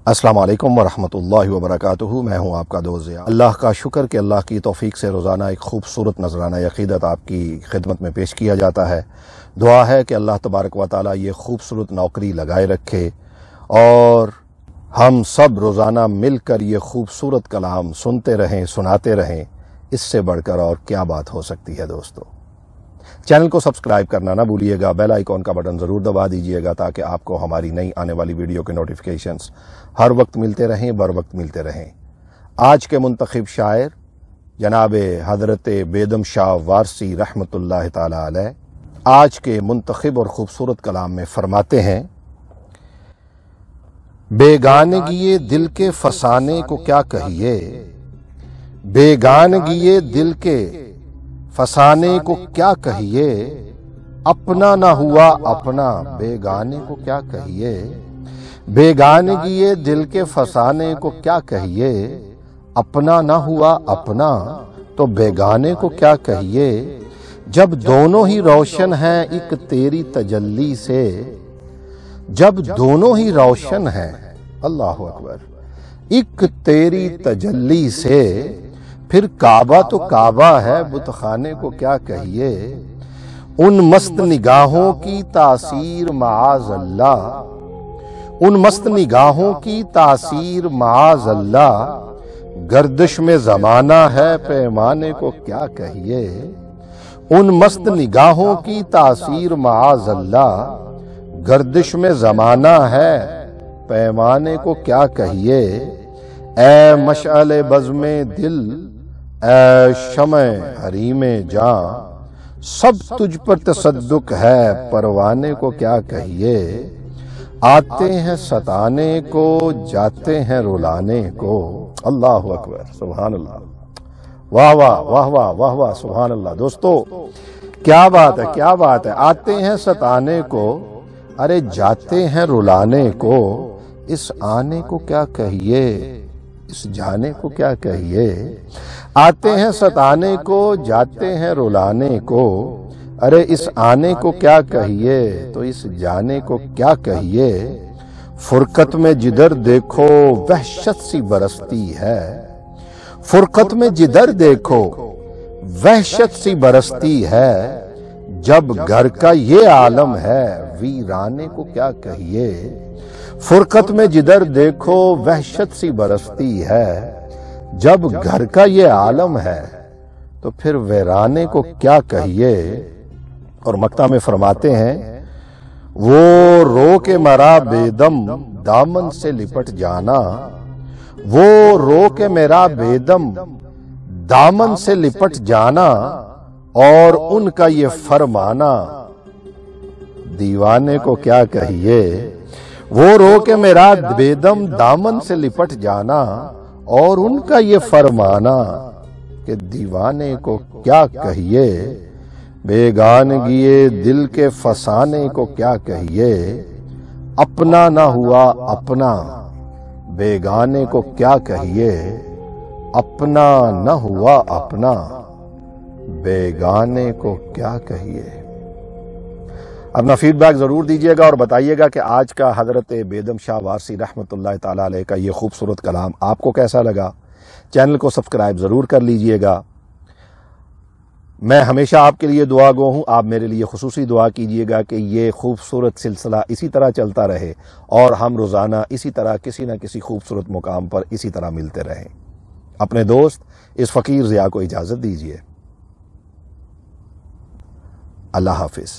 السلام علیکم ورحمۃ اللہ وبرکاتہ۔ میں ہوں آپ کا دوست ضیاء۔ اللہ کا شکر کہ اللہ کی توفیق سے روزانہ ایک خوبصورت نذرانہ عقیدت آپ کی خدمت میں پیش کیا جاتا ہے۔ دعا ہے کہ اللہ تبارک و تعالی یہ خوبصورت نوکری لگائے رکھے اور ہم سب روزانہ مل کر یہ خوبصورت کلام سنتے رہیں، سناتے رہیں۔ اس سے بڑھ کر اور کیا بات ہو سکتی ہے دوستو۔ چینل کو سبسکرائب کرنا نہ بھولیے گا، بیل آئیکن کا بٹن ضرور دبا دیجیے گا تاکہ آپ کو ہماری نئی آنے والی ویڈیو کے نوٹیفیکیشنز ہر وقت ملتے رہیں، بر وقت ملتے رہیں۔ آج کے منتخب شاعر جناب حضرت بیدم شاہ وارسی رحمۃ اللہ تعالی علیہ آج کے منتخب اور خوبصورت کلام میں فرماتے ہیں: بیگانگی دل کے فسانے کو کیا کہیے، بیگانگی دل کے فسانے کو کیا کہیے، اپنا نہ ہوا اپنا بیگانے کو کیا کہیے، بیگانگی دل کے فسانے کو کیا کہیے، اپنا نہ ہوا اپنا تو بیگانے کو کیا کہیے، جب دونوں ہی روشن ہیں ایک تیری تجلی سے، جب دونوں ہی روشن ہیں، اللہ اکبر، ایک تیری تجلی سے، پھر کعبہ تو کعبہ ہے بت خانے کو کیا کہیے، ان مست نگاہوں کی تاثیر معاذ اللہ، ان مست نگاہوں کی تاثیر معاذ اللہ، گردش میں زمانہ ہے پیمانے کو کیا کہیے، ان مست نگاہوں کی تاثیر معاذ اللہ، گردش میں زمانہ ہے پیمانے کو کیا کہیے، اے مشعل بزم دل، اے شمع حریم جاں، سب تجھ پر تصدق ہے پروانے کو کیا کہیے، آتے ہیں ستانے کو جاتے ہیں رلانے کو، اللہ اکبر، سبحان اللہ، واہ واہ واہ واہ واہ واہ، سبحان اللہ۔ دوستو کیا بات ہے، کیا بات ہے، آتے ہیں ستانے کو، ارے جاتے ہیں رلانے کو، اس آنے کو کیا کہیے، اس جانے کو کیا کہیے، آتے ہیں ستانے کو جاتے ہیں رلانے کو، ارے اس آنے کو کیا کہیے تو اس جانے کو کیا کہیے، فرقت میں جدھر دیکھو وحشت سی برستی ہے، فرقت میں جدھر دیکھو وحشت سی برستی ہے، جب گھر کا یہ عالم ہے ویرانے کو کیا کہیے، فرقت میں جدھر دیکھو وحشت سی برستی ہے، جب گھر کا یہ عالم ہے تو پھر ویرانے کو کیا کہیے۔ اور مقطع میں فرماتے ہیں: وہ رو کے مرا بیدم دامن سے لپٹ جانا، وہ رو کے میرا بیدم دامن سے لپٹ جانا، اور ان کا یہ فرمانا دیوانے کو کیا کہیے، وہ رو کے میرا بیدم دامن سے لپٹ جانا، اور ان کا یہ فرمانا کہ دیوانے کو کیا کہیے، بیگانگی دل کے فسانے کو کیا کہیے، اپنا نہ ہوا اپنا بیگانے کو کیا کہیے، اپنا نہ ہوا اپنا بیگانے کو کیا کہیے۔ اپنا فیڈ بیک ضرور دیجیے گا اور بتائیے گا کہ آج کا حضرت بیدم شاہ وارسی رحمۃ اللہ تعالی علیہ کا یہ خوبصورت کلام آپ کو کیسا لگا۔ چینل کو سبسکرائب ضرور کر لیجیے گا۔ میں ہمیشہ آپ کے لیے دعا گو ہوں، آپ میرے لیے خصوصی دعا کیجیے گا کہ یہ خوبصورت سلسلہ اسی طرح چلتا رہے اور ہم روزانہ اسی طرح کسی نہ کسی خوبصورت مقام پر اسی طرح ملتے رہیں۔ اپنے دوست اس فقیر ضیاء کو اجازت دیجیے۔ اللہ حافظ۔